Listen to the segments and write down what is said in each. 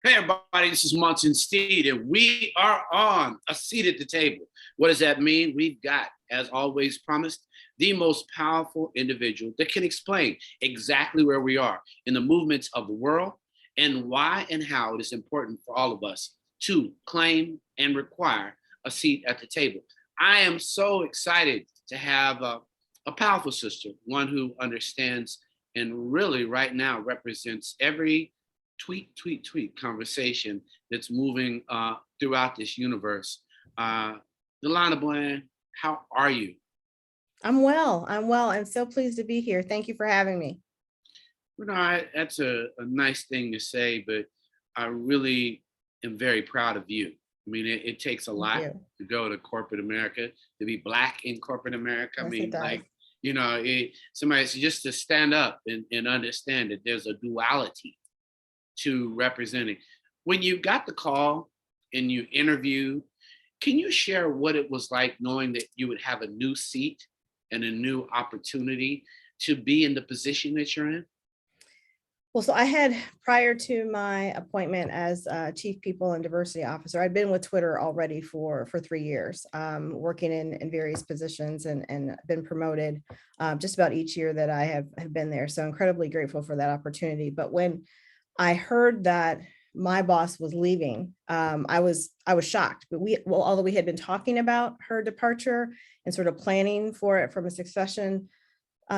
Hey, everybody, this is Munson Steed, and we are on a seat at the table. What does that mean? We've got, as always promised, the most powerful individual that can explain exactly where we are in the movements of the world and why and how it is important for all of us to claim and require a seat at the table. I am so excited to have a powerful sister, one who understands and really right now represents every tweet conversation that's moving throughout this universe. Uh, Dalana Bland, how are you? I'm well. I'm well. I'm so pleased to be here. Thank you for having me. That's a nice thing to say, but I really am very proud of you. I mean, it takes a Thank lot you. to go to corporate America, to be Black in corporate America. I Yes, it mean, does. somebody just to stand up and understand that there's a duality to representing. When you got the call and you interviewed, can you share what it was like knowing that you would have a new seat and a new opportunity to be in the position that you're in? Well, so I had, prior to my appointment as Chief People and Diversity Officer, I'd been with Twitter already for 3 years, working in various positions and been promoted just about each year that I have been there. So incredibly grateful for that opportunity. But when I heard that my boss was leaving, I was shocked. But although we had been talking about her departure and sort of planning for it from a succession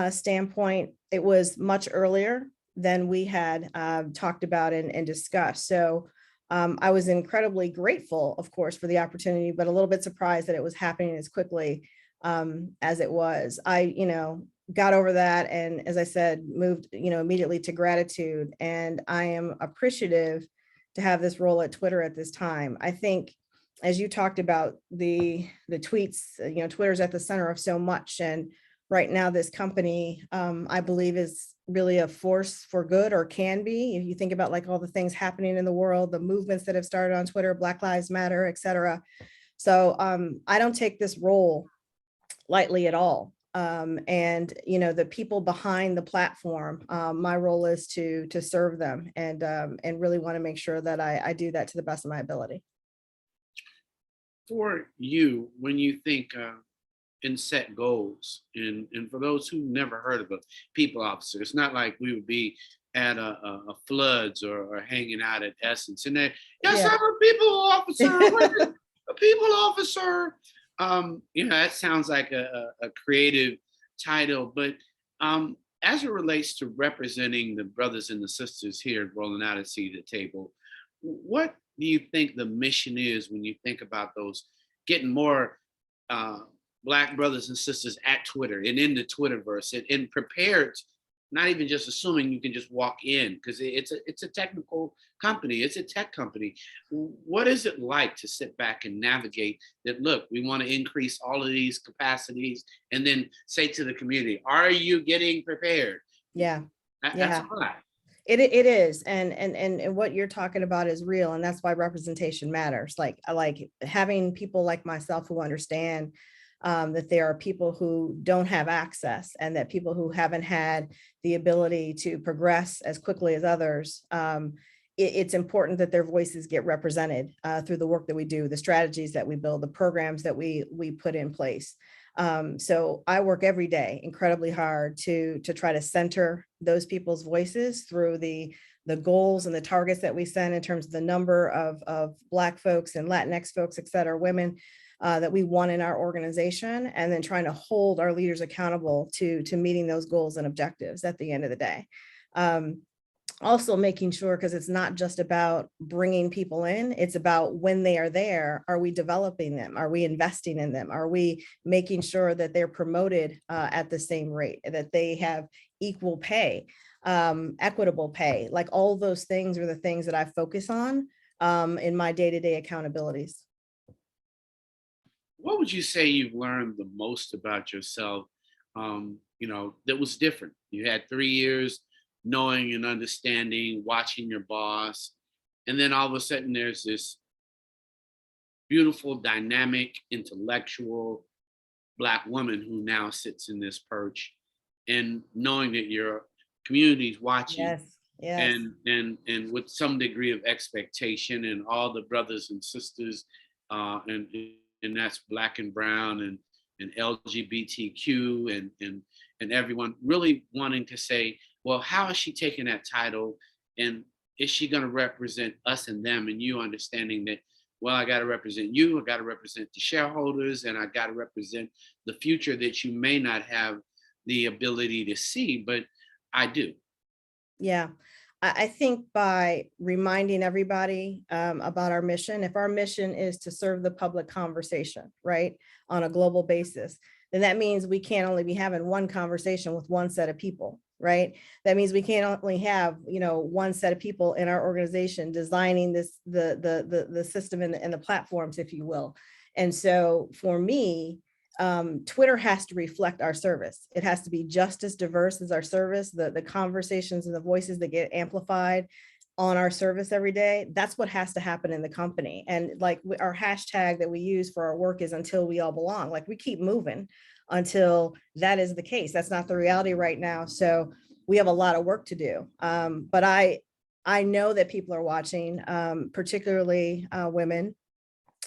standpoint, it was much earlier than we had talked about and discussed. So I was incredibly grateful, of course, for the opportunity, but a little bit surprised that it was happening as quickly as it was. I got over that, and as I said, moved immediately to gratitude. And I am appreciative to have this role at Twitter at this time. I think, as you talked about the tweets, Twitter's at the center of so much, and right now this company, I believe, is really a force for good, or can be. If you think about like all the things happening in the world, the movements that have started on Twitter, Black Lives Matter, et cetera. So I don't take this role lightly at all. And the people behind the platform, my role is to serve them and really want to make sure that I do that to the best of my ability. For you, when you think and set goals, and for those who never heard of a people officer, it's not like we would be at a floods or hanging out at Essence and then, yes, Yeah. I'm a people officer. A people officer. That sounds like a creative title, but as it relates to representing the brothers and the sisters here rolling out a seat at the table, what do you think the mission is when you think about those getting more uh, Black brothers and sisters at Twitter and in the Twitterverse and prepared, not even just assuming you can just walk in because it's a technical company, it's a tech company. What is it like to sit back and navigate that? Look, we want to increase all of these capacities, and then say to the community, "Are you getting prepared?" Yeah. That's a Yeah. lot. It is, and what you're talking about is real, and that's why representation matters. Like I like having people like myself who understand that there are people who don't have access, and that people who haven't had the ability to progress as quickly as others. It's important that their voices get represented through the work that we do, the strategies that we build, the programs that we put in place. So I work every day incredibly hard to try to center those people's voices through the goals and the targets that we set in terms of the number of Black folks and Latinx folks, et cetera, women that we want in our organization, and then trying to hold our leaders accountable to meeting those goals and objectives at the end of the day. Also making sure, because it's not just about bringing people in, it's about when they are there, are we developing them? Are we investing in them? Are we making sure that they're promoted at the same rate, that they have equal pay, equitable pay? Like all those things are the things that I focus on in my day-to-day accountabilities. What would you say you've learned the most about yourself? That was different. You had 3 years knowing and understanding, watching your boss, and then all of a sudden there's this beautiful, dynamic, intellectual Black woman who now sits in this perch, and knowing that your community's watching, Yes. Yes. and with some degree of expectation, and all the brothers and sisters, and that's black and brown and LGBTQ and everyone really wanting to say, well, how is she taking that title, and is she going to represent us and them, and you understanding that, well, I got to represent you, I got to represent the shareholders, and I got to represent the future that you may not have the ability to see, but I do. Yeah. I think by reminding everybody about our mission, if our mission is to serve the public conversation, right, on a global basis, then that means we can't only be having one conversation with one set of people, right? That means we can't only have, one set of people in our organization designing this, the system and the platforms, if you will. And so for me, Twitter has to reflect our service. It has to be just as diverse as our service, the conversations and the voices that get amplified on our service every day. That's what has to happen in the company. And like our hashtag that we use for our work is until we all belong. Like we keep moving until that is the case. That's not the reality right now. So we have a lot of work to do. But I know that people are watching, particularly women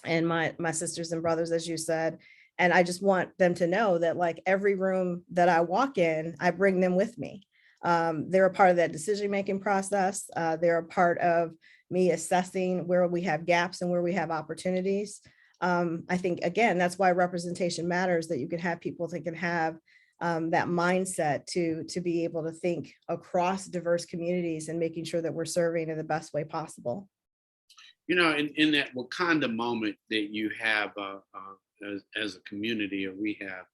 and my sisters and brothers, as you said. And I just want them to know that like every room that I walk in, I bring them with me. They're a part of that decision-making process. They're a part of me assessing where we have gaps and where we have opportunities. I think, again, that's why representation matters, that you can have people that can have that mindset to be able to think across diverse communities and making sure that we're serving in the best way possible. In that Wakanda moment that you have as a community, or we have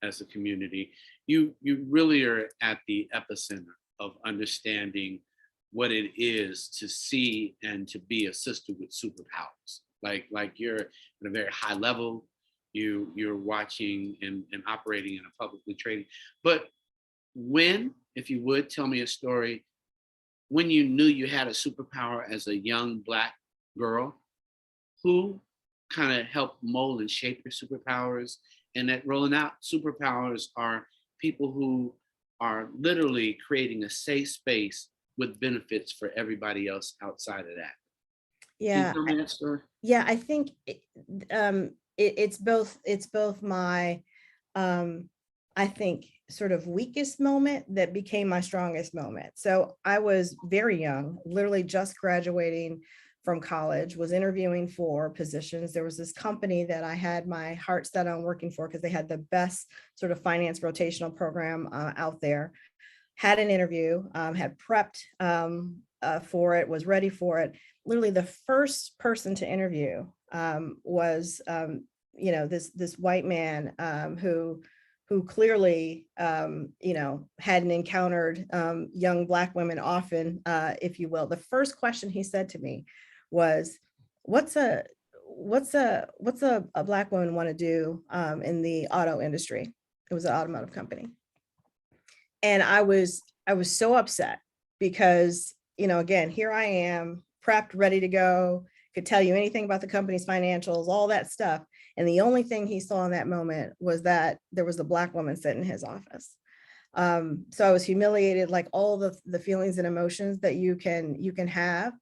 as a community, you really are at the epicenter of understanding what it is to see and to be a sister with superpowers. Like you're at a very high level, you're watching and operating in a publicly traded. But when, if you would tell me a story, when you knew you had a superpower as a young Black girl, who kind of helped mold and shape your superpowers, and that rolling out superpowers are people who are literally creating a safe space with benefits for everybody else outside of that. Can you Yeah, tell me that story? yeah, I think it's both my I think sort of weakest moment that became my strongest moment. So I was very young, literally just graduating from college, was interviewing for positions. There was this company that I had my heart set on working for because they had the best sort of finance rotational program out there. Had an interview, had prepped for it, was ready for it. Literally the first person to interview was this white man who clearly hadn't encountered young Black women often, if you will. The first question he said to me was, what's a Black woman want to do in the auto industry? It was an automotive company. And I was so upset because, again, here I am prepped, ready to go, could tell you anything about the company's financials, all that stuff. And the only thing he saw in that moment was that there was a Black woman sitting in his office. So I was humiliated, like all the feelings and emotions that you can have.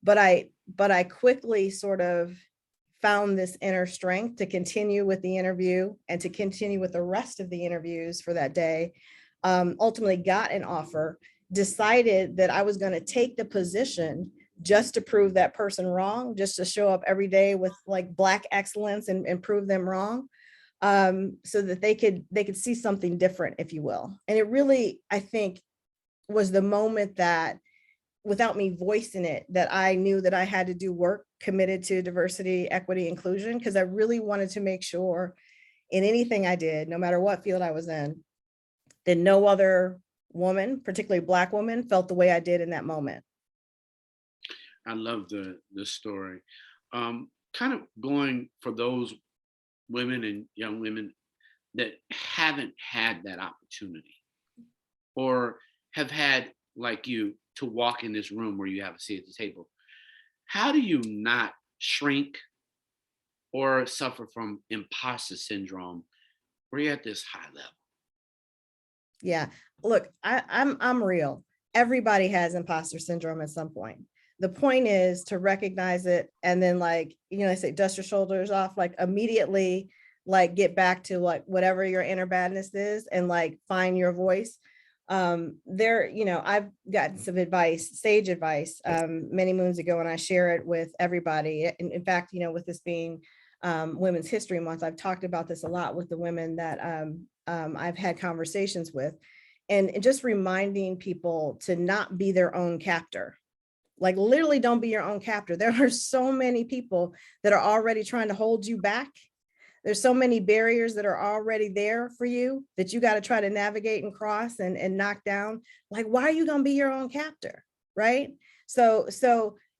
But I quickly sort of found this inner strength to continue with the interview and to continue with the rest of the interviews for that day. Ultimately got an offer, decided that I was going to take the position just to prove that person wrong, just to show up every day with like Black excellence and prove them wrong, so that they could see something different, if you will. And it really, I think, was the moment that, without me voicing it, that I knew that I had to do work committed to diversity, equity, inclusion, because I really wanted to make sure in anything I did, no matter what field I was in, that no other woman, particularly Black woman, felt the way I did in that moment. I love the story. Kind of going for those women and young women that haven't had that opportunity, or have had, like you, to walk in this room where you have a seat at the table. How do you not shrink or suffer from imposter syndrome where you're at this high level? Yeah, look, I'm real. everybody has imposter syndrome at some point. The point is to recognize it and then, like, I say, dust your shoulders off, like immediately, like get back to like whatever your inner badness is and like find your voice. I've gotten some advice, sage advice, many moons ago, and I share it with everybody. In fact, with this being Women's History Month, I've talked about this a lot with the women that I've had conversations with, and just reminding people to not be their own captor. Like literally don't be your own captor. There are so many people that are already trying to hold you back. There's so many barriers that are already there for you that you got to try to navigate and cross and knock down. Like, why are you going to be your own captor? Right. So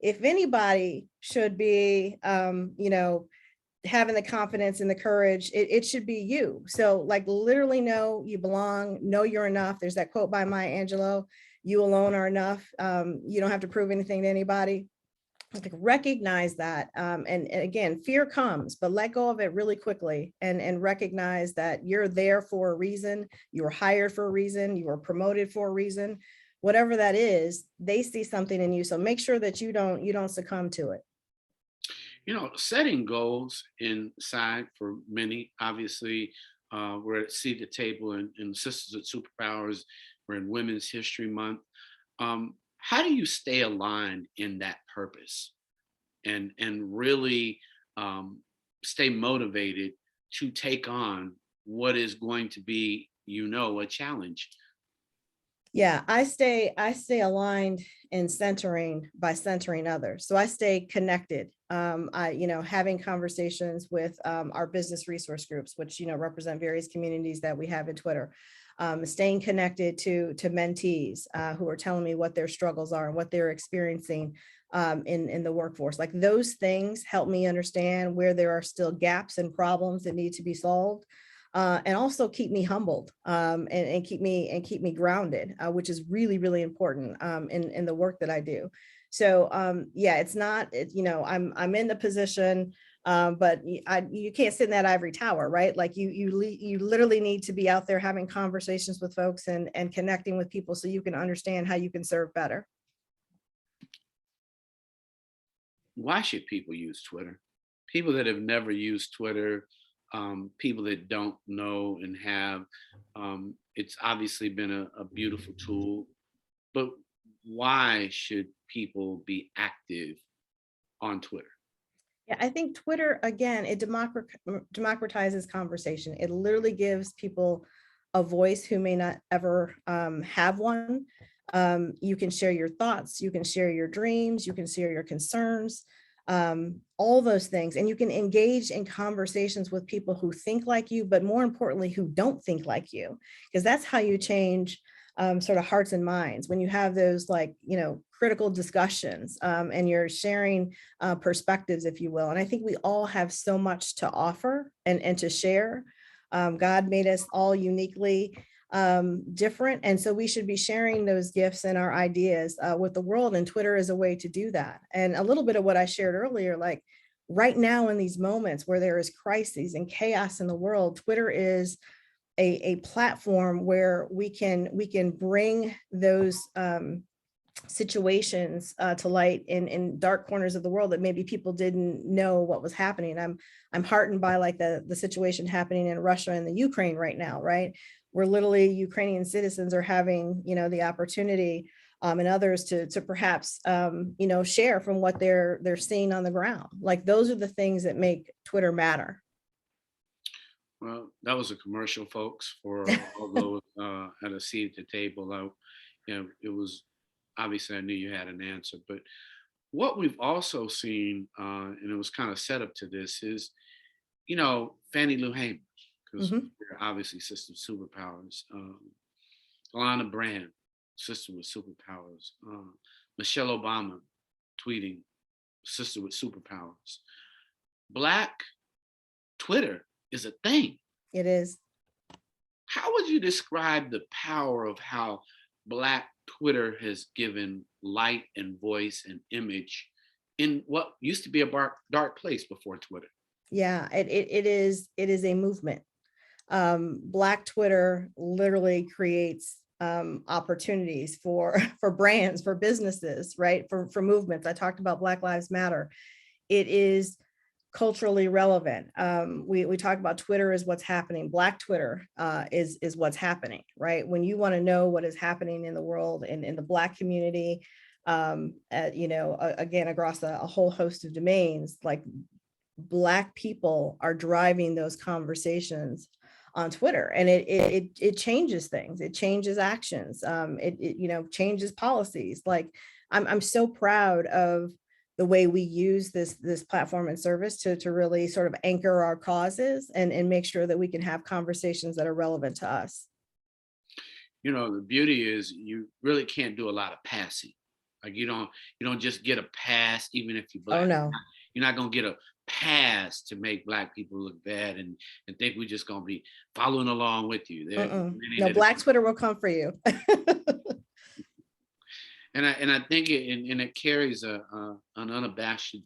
if anybody should be, having the confidence and the courage, it should be you. So like literally know you belong, know you're enough. There's that quote by Maya Angelou, you alone are enough. You don't have to prove anything to anybody. Like recognize that. And again, fear comes, but let go of it really quickly and recognize that you're there for a reason. You were hired for a reason. You were promoted for a reason. Whatever that is, they see something in you. So make sure that you don't succumb to it. Setting goals inside for many, obviously, we're at Seat at the Table and Sisters with Superpowers. We're in Women's History Month. How do you stay aligned in that purpose and really stay motivated to take on what is going to be, a challenge? Yeah, I stay aligned and centering by centering others. So I stay connected. Having conversations with our business resource groups, which, represent various communities that we have in Twitter. Staying connected to mentees who are telling me what their struggles are and what they're experiencing in the workforce. Like those things help me understand where there are still gaps and problems that need to be solved. And also keep me humbled and keep me grounded, which is really, really important in the work that I do. So it's not, I'm in the position, but you can't sit in that ivory tower, right? Like you literally need to be out there having conversations with folks and connecting with people so you can understand how you can serve better. Why should people use Twitter? People that have never used Twitter, people that don't know and have, it's obviously been a beautiful tool, but why should people be active on Twitter? Yeah, I think Twitter, again, it democratizes conversation. It literally gives people a voice who may not ever have one. You can share your thoughts, you can share your dreams, you can share your concerns, all those things. And you can engage in conversations with people who think like you, but more importantly, who don't think like you, because that's how you change sort of hearts and minds when you have those critical discussions and you're sharing perspectives, if you will. And I think we all have so much to offer and to share. God made us all uniquely different. And so we should be sharing those gifts and our ideas with the world. And Twitter is a way to do that. And a little bit of what I shared earlier, like right now in these moments where there is crises and chaos in the world, Twitter is a platform where we can bring those situations to light in dark corners of the world that maybe people didn't know what was happening. I'm heartened by like the situation happening in Russia and the Ukraine right now, right? Where literally Ukrainian citizens are having, the opportunity and others to perhaps, share from what they're seeing on the ground. Like those are the things that make Twitter matter. Well, that was a commercial, folks, for all those at a seat at the table. It was obviously I knew you had an answer, but what we've also seen, and it was kind of set up to this, is Fannie Lou Hamer, because we're obviously System Superpowers. Dalana Brand, Sister with Superpowers. Michelle Obama tweeting, Sister with Superpowers. Black Twitter is a thing. It is. How would you describe the power of how Black Twitter has given light and voice and image in what used to be a dark place before Twitter? Yeah, it is a movement. Black Twitter literally creates opportunities for for brands, for businesses, right? For movements. I talked about Black Lives Matter. It is culturally relevant. We talk about Twitter is what's happening. Black Twitter is what's happening, right? When you want to know what is happening in the world and in the Black community, again, across a whole host of domains, like Black people are driving those conversations on Twitter, and it changes things. It changes actions. It changes policies. Like I'm so proud of the way we use this platform and service to really sort of anchor our causes and make sure that we can have conversations that are relevant to us. The beauty is you really can't do a lot of passing. Like you don't just get a pass even if you're Oh Black. no. You're not gonna get a pass to make Black people look bad and think we're just gonna be following along with you. There are many No, that Black Twitter will come for you. and I think it carries an unabashed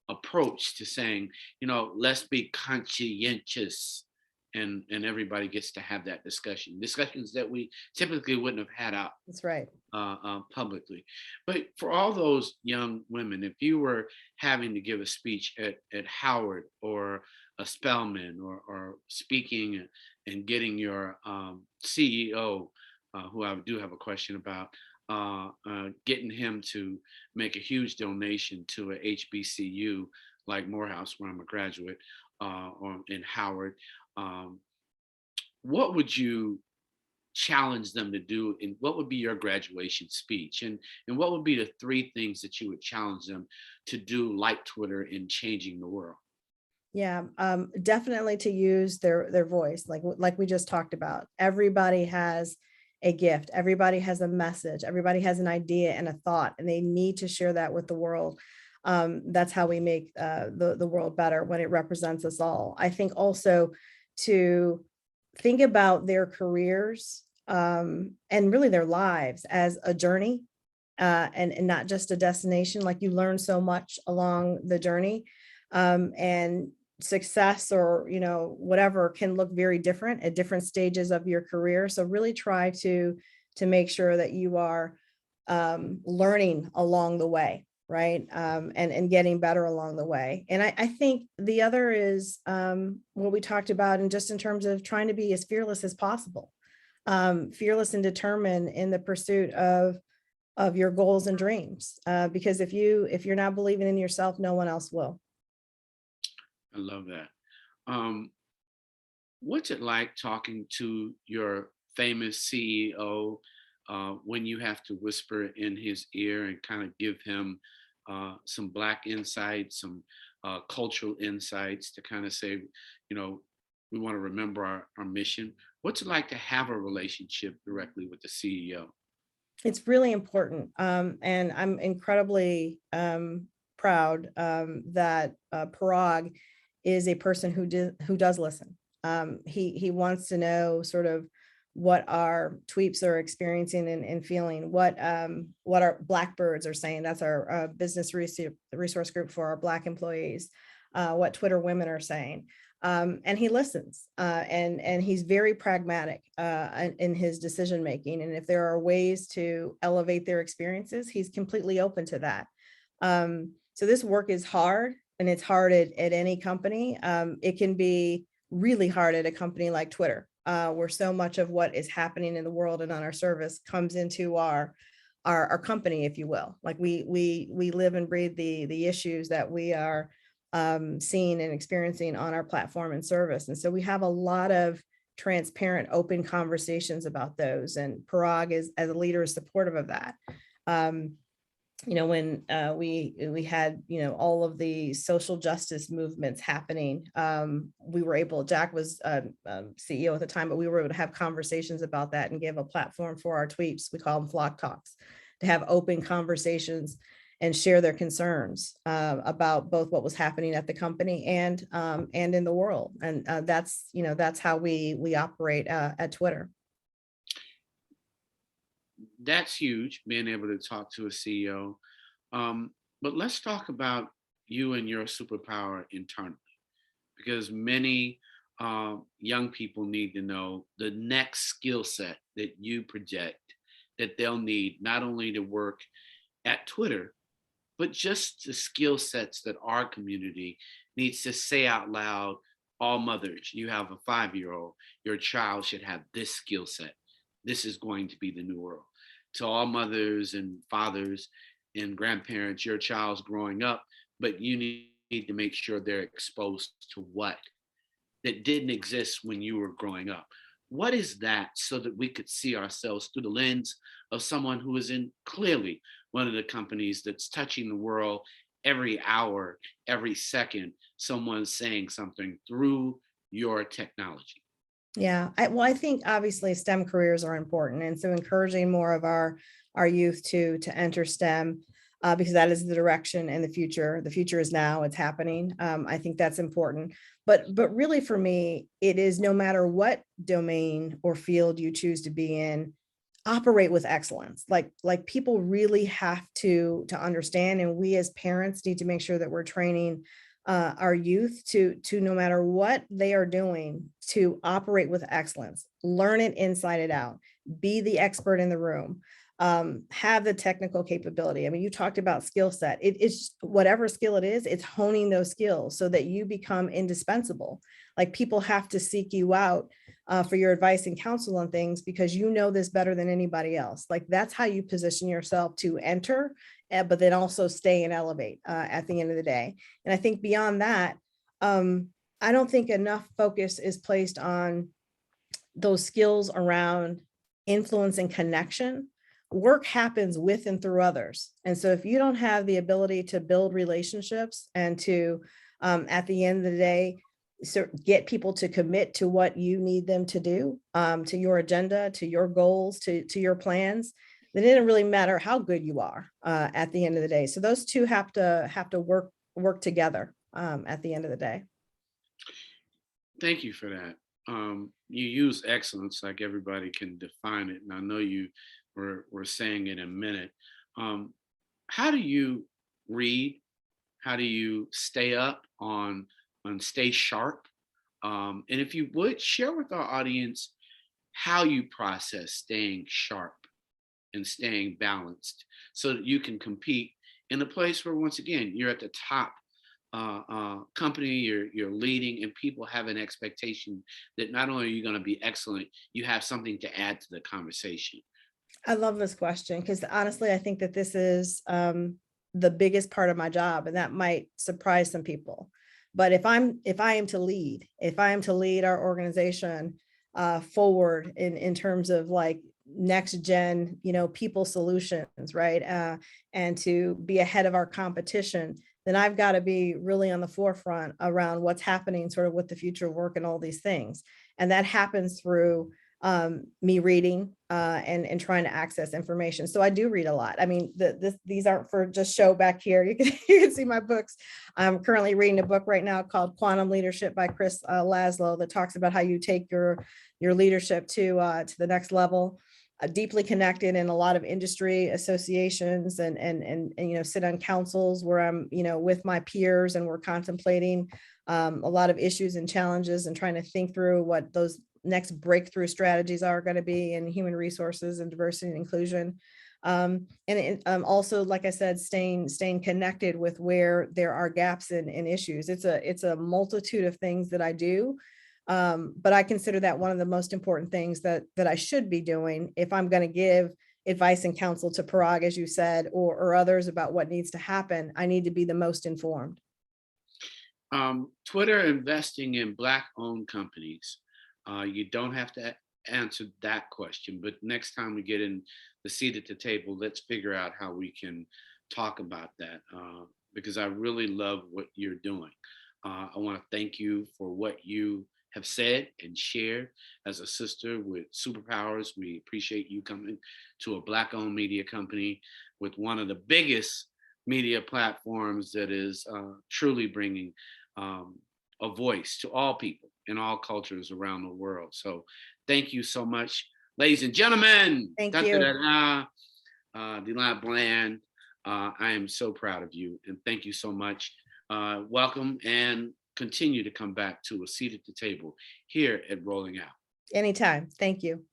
approach to saying, let's be conscientious, and everybody gets to have that discussions that we typically wouldn't have had out That's right. publicly. But for all those young women, if you were having to give a speech at Howard or a Spelman or speaking and getting your CEO, who I do have a question about, getting him to make a huge donation to a HBCU like Morehouse, where I'm a graduate, or in Howard, what would you challenge them to do, and what would be your graduation speech, and what would be the three things that you would challenge them to do like Twitter in changing the world? Yeah, definitely to use their voice, like we just talked about. Everybody has a gift, everybody has a message, everybody has an idea and a thought, and they need to share that with the world. That's how we make the world better, when it represents us all. I think also to think about their careers and really their lives as a journey, and not just a destination. Like, you learn so much along the journey, and success, or whatever, can look very different at different stages of your career. So really try to make sure that you are learning along the way, right? And getting better along the way. And I think the other is what we talked about, and just in terms of trying to be as fearless as possible, fearless and determined in the pursuit of your goals and dreams. Because if you're not believing in yourself, no one else will. I love that. Um, what's it like talking to your famous CEO when you have to whisper in his ear and kind of give him some Black insights, some cultural insights to kind of say, we want to remember our mission? What's it like to have a relationship directly with the CEO? It's really important. And I'm incredibly proud that Parag is a person who does listen. He wants to know sort of what our tweeps are experiencing and feeling, what our Blackbirds are saying. That's our business resource group for our Black employees, what Twitter women are saying. And he listens, and he's very pragmatic in his decision making. And if there are ways to elevate their experiences, he's completely open to that. So this work is hard, and it's hard at any company. It can be really hard at a company like Twitter, where so much of what is happening in the world and on our service comes into our company, if you will. Like, we live and breathe the issues that we are seeing and experiencing on our platform and service. And so we have a lot of transparent, open conversations about those. And Parag is, as a leader, is supportive of that. When we had, all of the social justice movements happening, we were able, Jack was CEO at the time, but we were able to have conversations about that and give a platform for our tweets. We call them flock talks, to have open conversations and share their concerns about both what was happening at the company and in the world. And that's how we operate at Twitter. That's huge, being able to talk to a CEO. But let's talk about you and your superpower internally, because many young people need to know the next skill set that you project that they'll need not only to work at Twitter, but just the skill sets that our community needs to say out loud. All mothers, you have a 5-year-old, your child should have this skill set. This is going to be the new world. To all mothers and fathers and grandparents, your child's growing up, but you need to make sure they're exposed to what that didn't exist when you were growing up. What is that, so that we could see ourselves through the lens of someone who is in clearly one of the companies that's touching the world every hour, every second, someone's saying something through your technology? Yeah, well, I think obviously STEM careers are important, and so encouraging more of our youth to enter STEM, because that is the direction and the future. The future is now; it's happening. I think that's important. But really, for me, it is no matter what domain or field you choose to be in, operate with excellence. Like people really have to understand, and we as parents need to make sure that we're training our youth to no matter what they are doing, to operate with excellence, learn it inside and out, be the expert in the room, have the technical capability. I mean, you talked about skill set. It's whatever skill it is, it's honing those skills so that you become indispensable. Like people have to seek you out for your advice and counsel on things because you know this better than anybody else. Like that's how you position yourself to enter, but then also stay and elevate at the end of the day. And I think beyond that, I don't think enough focus is placed on those skills around influence and connection. Work happens with and through others. And so if you don't have the ability to build relationships and to, at the end of the day, so get people to commit to what you need them to do, to your agenda, to your goals, to your plans, then it didn't really matter how good you are at the end of the day. So those two have to work together at the end of the day. Thank you for that. You use excellence like everybody can define it, and I know you were saying it in a minute. How do you read? How do you stay up on stay sharp? And if you would share with our audience how you process staying sharp and staying balanced so that you can compete in a place where, once again, you're at the top company, you're leading, and people have an expectation that not only are you going to be excellent, you have something to add to the conversation. I love this question because honestly, I think that this is the biggest part of my job, and that might surprise some people. But if I am to lead our organization forward in terms of like next gen, people solutions, right? And to be ahead of our competition, then I've got to be really on the forefront around what's happening sort of with the future of work and all these things. And that happens through me reading and trying to access information. So I do read a lot. I mean, these aren't for just show back here. You can see my books. I'm currently reading a book right now called Quantum Leadership by Chris Laszlo that talks about how you take your leadership to the next level. Deeply connected in a lot of industry associations and sit on councils where I'm with my peers and we're contemplating a lot of issues and challenges and trying to think through what those next breakthrough strategies are going to be in human resources and diversity and inclusion. Also, like I said, staying connected with where there are gaps in issues. It's a multitude of things that I do. But I consider that one of the most important things that I should be doing if I'm going to give advice and counsel to Parag, as you said, or others about what needs to happen. I need to be the most informed. Twitter investing in Black-owned companies. You don't have to answer that question, but next time we get in the seat at the table, let's figure out how we can talk about that because I really love what you're doing. I want to thank you for what you have said and shared as a sister with superpowers. We appreciate you coming to a Black-owned media company with one of the biggest media platforms that is truly bringing a voice to all people in all cultures around the world. So thank you so much, ladies and gentlemen. Thank you. Dalana Bland, I am so proud of you and thank you so much. Welcome and continue to come back to a seat at the table here at Rolling Out. Anytime. Thank you.